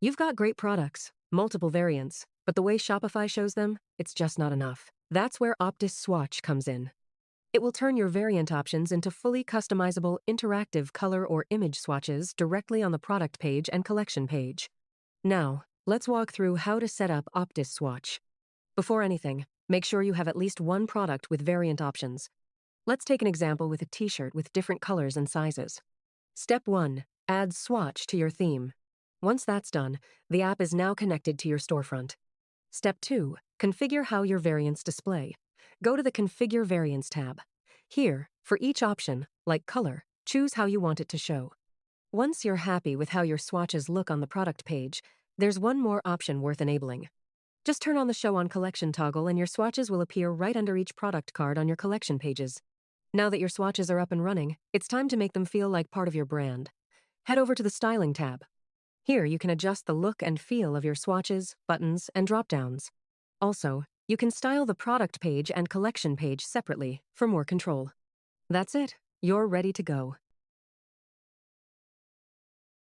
You've got great products, multiple variants, but the way Shopify shows them, it's just not enough. That's where OPTIS Swatch comes in. It will turn your variant options into fully customizable, interactive color or image swatches directly on the product page and collection page. Now, let's walk through how to set up OPTIS Swatch. Before anything, make sure you have at least one product with variant options. Let's take an example with a t-shirt with different colors and sizes. Step 1. Add Swatch to your theme. Once that's done, the app is now connected to your storefront. Step 2. Configure how your variants display. Go to the Configure Variants tab. Here, for each option, like color, choose how you want it to show. Once you're happy with how your swatches look on the product page, there's one more option worth enabling. Just turn on the Show on Collection toggle and your swatches will appear right under each product card on your collection pages. Now that your swatches are up and running, it's time to make them feel like part of your brand. Head over to the Styling tab. Here you can adjust the look and feel of your swatches, buttons, and drop-downs. Also, you can style the product page and collection page separately for more control. That's it. You're ready to go.